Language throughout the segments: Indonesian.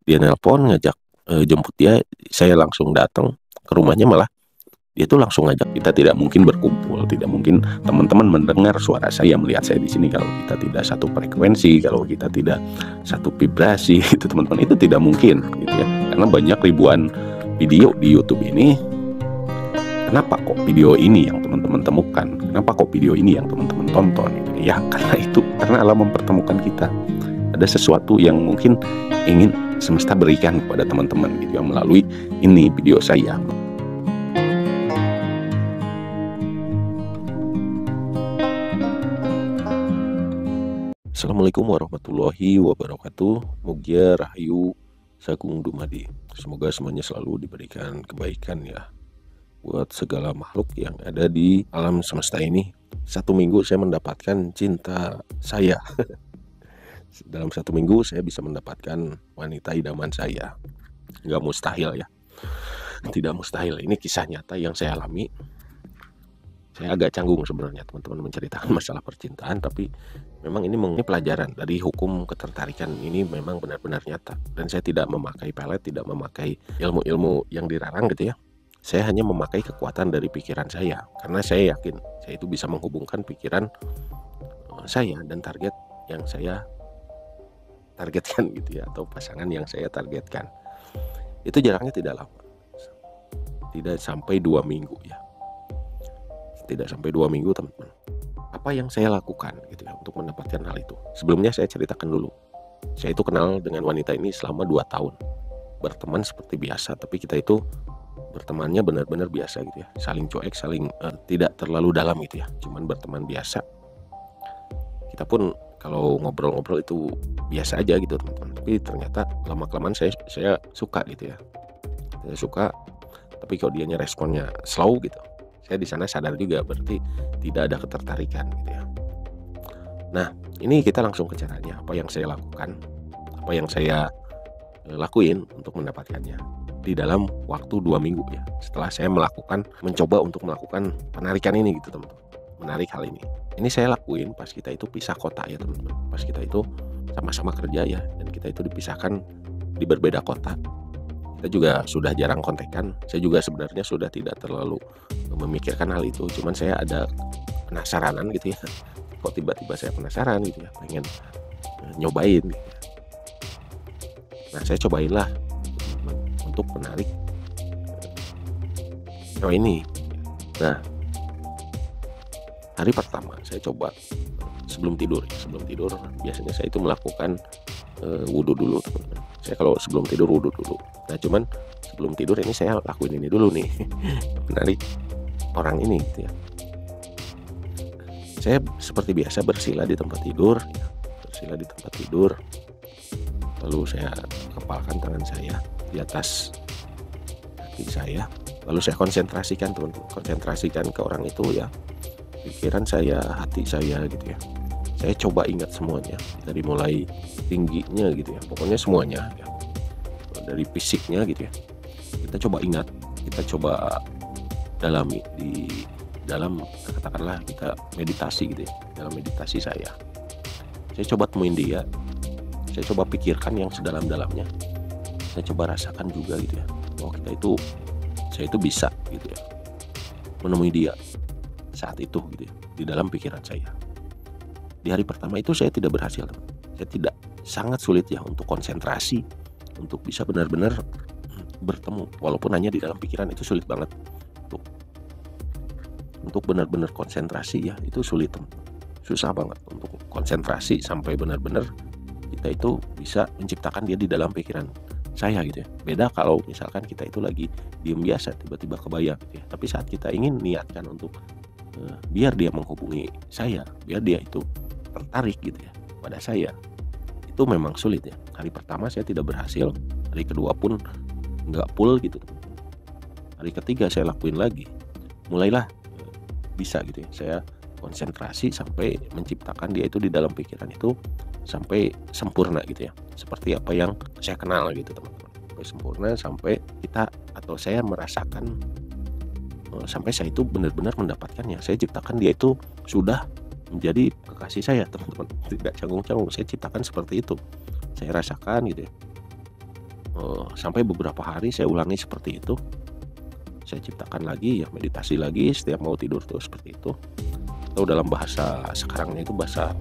dia nelpon ngajak, jemput dia, saya langsung datang ke rumahnya, malah dia tuh langsung ngajak kita. Tidak mungkin berkumpul, tidak mungkin teman-teman mendengar suara saya, melihat saya di sini kalau kita tidak satu frekuensi, kalau kita tidak satu vibrasi itu teman-teman, itu tidak mungkin gitu ya. Karena banyak ribuan video di YouTube ini. Kenapa kok video ini yang teman-teman temukan? Kenapa kok video ini yang teman-teman tonton? Ya karena Allah mempertemukan kita. Ada sesuatu yang mungkin ingin semesta berikan kepada teman-teman gitu ya, melalui ini video saya. Assalamualaikum warahmatullahi wabarakatuh. Mugia Rahayu Sagung Dumadi. Semoga semuanya selalu diberikan kebaikan ya, buat segala makhluk yang ada di alam semesta ini. 1 minggu saya mendapatkan cinta saya. Dalam 1 minggu saya bisa mendapatkan wanita idaman saya. Nggak mustahil ya, tidak mustahil. Ini kisah nyata yang saya alami. Saya agak canggung sebenarnya teman-teman menceritakan masalah percintaan, tapi memang ini pelajaran dari hukum ketertarikan. Ini memang benar-benar nyata, dan saya tidak memakai pelet, tidak memakai ilmu-ilmu yang dilarang gitu ya. Saya hanya memakai kekuatan dari pikiran saya, karena saya yakin saya itu bisa menghubungkan pikiran saya dan target yang saya targetkan gitu ya, atau pasangan yang saya targetkan. Itu jaraknya tidak lama, tidak sampai 2 minggu ya, tidak sampai 2 minggu teman-teman. Apa yang saya lakukan gitu ya untuk mendapatkan hal itu? Sebelumnya saya ceritakan dulu. Saya itu kenal dengan wanita ini selama 2 tahun. Berteman seperti biasa, tapi kita itu bertemannya benar-benar biasa gitu ya. Saling cuek, saling tidak terlalu dalam gitu ya. Cuman berteman biasa. Kita pun kalau ngobrol-ngobrol itu biasa aja gitu teman-teman. Tapi ternyata lama-kelamaan saya suka gitu ya. Saya suka, tapi kalau dianya responnya slow gitu, saya di sana sadar juga berarti tidak ada ketertarikan gitu ya. Nah, ini kita langsung ke caranya. Apa yang saya lakukan, apa yang saya lakuin untuk mendapatkannya di dalam waktu 2 minggu ya. Setelah saya mencoba untuk melakukan penarikan ini gitu teman-teman, menarik hal ini. Ini saya lakuin pas kita itu pisah kota ya teman-teman. Pas kita itu sama-sama kerja ya, dan kita itu dipisahkan di berbeda kota. Kita juga sudah jarang kontekan. Saya juga sebenarnya sudah tidak terlalu memikirkan hal itu. Cuman saya ada penasaranan gitu ya. Kok tiba-tiba saya penasaran gitu ya, pengen nyobain gitu ya. Nah, saya cobain lah untuk menarik cewek ini. Nah, hari pertama saya coba sebelum tidur biasanya saya itu melakukan wudhu dulu teman-teman. Saya kalau sebelum tidur wudhu dulu. Nah, cuman sebelum tidur ini saya lakuin ini dulu nih. Menarik orang ini gitu ya. Saya seperti biasa bersila di tempat tidur ya. Lalu saya kepalkan tangan saya di atas kaki saya. Lalu saya konsentrasikan teman-teman. Konsentrasikan ke orang itu ya. Pikiran saya, hati saya gitu ya. Saya coba ingat semuanya, dari mulai tingginya gitu ya, pokoknya semuanya ya. Dari fisiknya gitu ya, kita coba ingat, kita coba dalami di dalam, katakanlah kita meditasi gitu ya. Dalam meditasi saya coba temuin dia, saya coba pikirkan yang sedalam-dalamnya, saya coba rasakan juga gitu ya, oh saya itu bisa gitu ya menemui dia saat itu gitu ya, di dalam pikiran saya. Di hari pertama itu saya tidak berhasil, saya sangat sulit ya untuk konsentrasi, untuk bisa benar-benar bertemu, walaupun hanya di dalam pikiran itu sulit banget untuk benar-benar konsentrasi ya, itu sulit, susah banget untuk konsentrasi sampai benar-benar kita itu bisa menciptakan dia di dalam pikiran saya gitu ya. Beda kalau misalkan kita itu lagi diem biasa, tiba-tiba kebayang gitu ya. Tapi saat kita ingin niatkan untuk biar dia menghubungi saya, biar dia itu tertarik gitu ya pada saya, itu memang sulit ya. Hari pertama saya tidak berhasil, hari kedua pun nggak full gitu. Hari ketiga saya lakuin lagi, mulailah bisa gitu ya. Saya konsentrasi sampai menciptakan dia itu di dalam pikiran itu sampai sempurna gitu ya, seperti apa yang saya kenal gitu teman-teman. Sampai sempurna, sampai kita atau saya merasakan sampai saya itu benar-benar mendapatkannya. Saya ciptakan dia itu sudah menjadi kekasih saya teman-teman. Tidak canggung-canggung, saya ciptakan seperti itu, saya rasakan gitu ya. sampai beberapa hari saya ulangi seperti itu. Saya ciptakan lagi ya, meditasi lagi setiap mau tidur tuh seperti itu. Atau dalam bahasa sekarangnya itu bahasa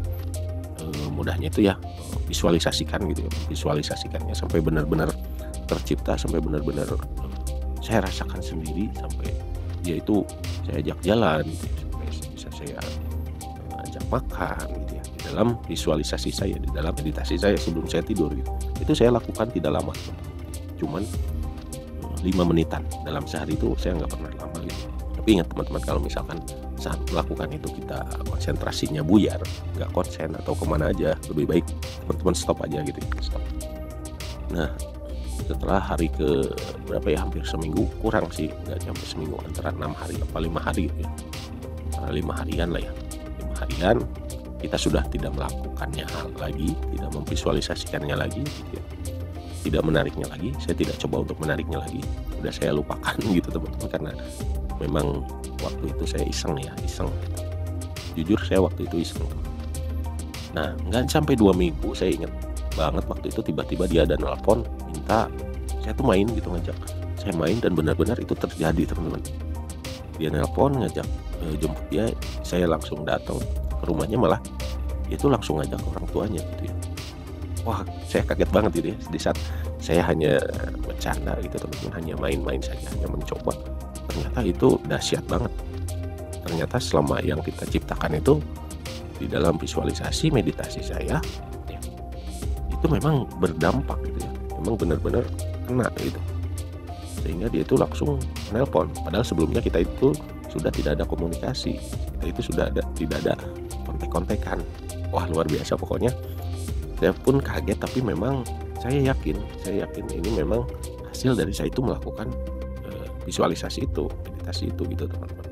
mudahnya itu ya, visualisasikan gitu ya, visualisasikannya sampai benar-benar tercipta, sampai benar-benar saya rasakan sendiri, sampai dia itu saya ajak jalan gitu ya, sampai bisa saya ajak makan gitu ya, di dalam visualisasi saya, di dalam meditasi saya sebelum saya tidur gitu. Itu saya lakukan tidak lama, cuman 5 menitan dalam sehari. Itu saya nggak pernah lama gitu. Tapi ingat teman-teman, kalau misalkan saat melakukan itu kita konsentrasinya buyar, nggak konsen atau kemana aja, lebih baik teman-teman stop aja gitu ya, stop. Nah, setelah hari ke berapa ya, hampir seminggu, kurang sih, nggak sampai seminggu, antara 6 hari apa 5 hari gitu ya, 5 harian lah ya, 5 harian kita sudah tidak melakukannya lagi, tidak memvisualisasikannya lagi gitu ya, tidak menariknya lagi. Saya tidak coba untuk menariknya lagi, udah saya lupakan gitu teman-teman, karena memang waktu itu saya iseng gitu. Jujur saya waktu itu iseng. Nah, nggak sampai 2 minggu, saya ingat banget waktu itu tiba-tiba dia ada nelpon minta saya tuh main gitu, ngajak saya main, dan benar-benar itu terjadi teman-teman. Dia nelpon ngajak jemput dia, saya langsung datang ke rumahnya, malah dia tuh langsung ngajak orang tuanya gitu ya. Wah, saya kaget banget gitu ya, di saat saya hanya bercanda gitu teman-teman, hanya main-main saja, hanya mencoba. Ternyata itu dahsyat banget. Ternyata selama yang kita ciptakan itu di dalam visualisasi meditasi saya ya, itu memang berdampak gitu ya, memang benar-benar kena gitu. Sehingga dia itu langsung nelpon, padahal sebelumnya kita itu sudah tidak ada komunikasi, kita itu sudah tidak ada kontek-kontekan. Wah, luar biasa pokoknya. Saya pun kaget, tapi memang saya yakin ini memang hasil dari saya itu melakukan visualisasi itu, meditasi itu gitu teman-teman.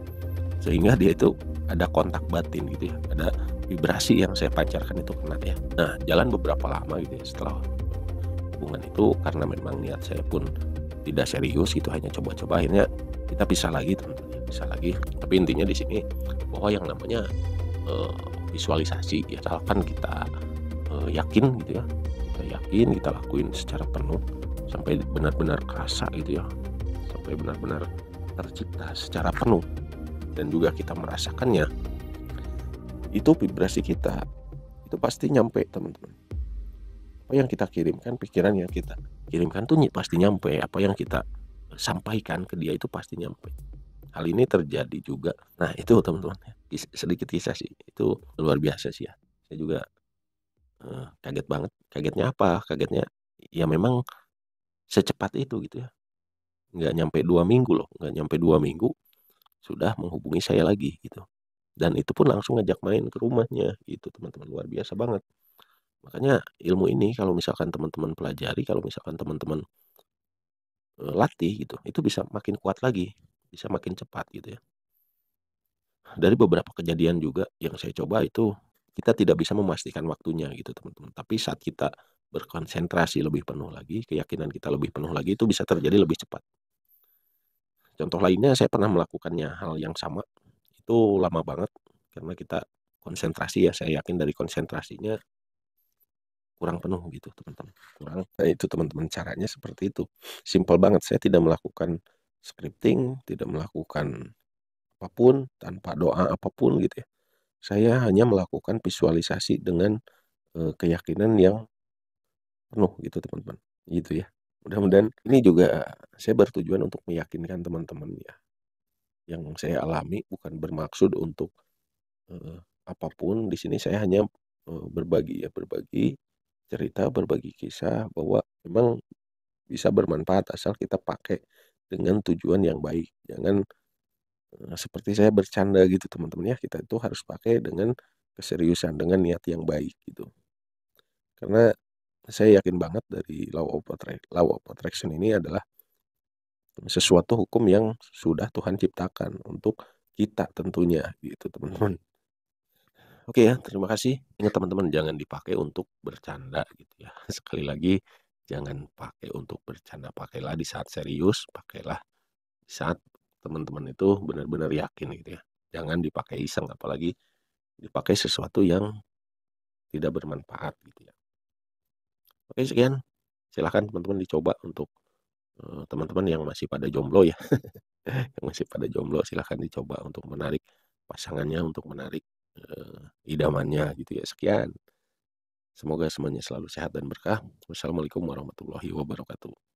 Sehingga dia itu ada kontak batin gitu ya, ada vibrasi yang saya pancarkan itu kena ya. Nah, jalan beberapa lama gitu ya setelah hubungan itu, karena memang niat saya pun tidak serius gitu, hanya coba-coba, akhirnya kita pisah lagi teman-teman ya, pisah lagi. Tapi intinya di sini bahwa yang namanya visualisasi ya, asalkan kita yakin gitu ya, kita yakin, kita lakuin secara penuh sampai benar-benar kerasa gitu ya, sampai benar-benar tercipta secara penuh, dan juga kita merasakannya, itu vibrasi kita itu pasti nyampe teman-teman. Apa yang kita kirimkan, pikiran yang kita kirimkan tuh pasti nyampe, apa yang kita sampaikan ke dia itu pasti nyampe. Hal ini terjadi juga. Nah, itu teman-teman ya, sedikit kisah sih, itu luar biasa sih ya. Saya juga kaget banget. Kagetnya apa? Kagetnya ya memang secepat itu gitu ya. Nggak nyampe 2 minggu loh, nggak nyampe 2 minggu sudah menghubungi saya lagi gitu. Dan itu pun langsung ngajak main ke rumahnya gitu teman-teman, luar biasa banget. Makanya ilmu ini kalau misalkan teman-teman pelajari, kalau misalkan teman-teman latih gitu, itu bisa makin kuat lagi, bisa makin cepat gitu ya. Dari beberapa kejadian juga yang saya coba itu, kita tidak bisa memastikan waktunya gitu teman-teman. Tapi saat kita berkonsentrasi lebih penuh lagi, keyakinan kita lebih penuh lagi, itu bisa terjadi lebih cepat. Contoh lainnya, saya pernah melakukannya hal yang sama, itu lama banget karena kita konsentrasi ya, saya yakin dari konsentrasinya kurang penuh gitu teman-teman, kurang. Nah, itu teman-teman caranya seperti itu, simpel banget. Saya tidak melakukan scripting, tidak melakukan apapun, tanpa doa apapun gitu ya. Saya hanya melakukan visualisasi dengan keyakinan yang penuh gitu teman-teman, gitu ya. Mudah-mudahan ini juga saya bertujuan untuk meyakinkan teman-teman ya, yang saya alami, bukan bermaksud untuk apapun. Di sini saya hanya berbagi ya, berbagi cerita, berbagi kisah, bahwa memang bisa bermanfaat asal kita pakai dengan tujuan yang baik. Jangan seperti saya bercanda gitu teman-teman ya, kita itu harus pakai dengan keseriusan, dengan niat yang baik gitu. Karena saya yakin banget dari law of attraction ini adalah sesuatu hukum yang sudah Tuhan ciptakan untuk kita tentunya gitu teman-teman. Oke ya, terima kasih. Ingat teman-teman, jangan dipakai untuk bercanda gitu ya. Sekali lagi, jangan pakai untuk bercanda, pakailah di saat serius, pakailah di saat teman-teman itu benar-benar yakin gitu ya. Jangan dipakai iseng, apalagi dipakai sesuatu yang tidak bermanfaat gitu ya. Oke, sekian. Silahkan teman-teman dicoba untuk, teman-teman yang masih pada jomblo ya, yang masih pada jomblo silahkan dicoba untuk menarik pasangannya, untuk menarik, idamannya gitu ya. Sekian, semoga semuanya selalu sehat dan berkah. Wassalamualaikum warahmatullahi wabarakatuh.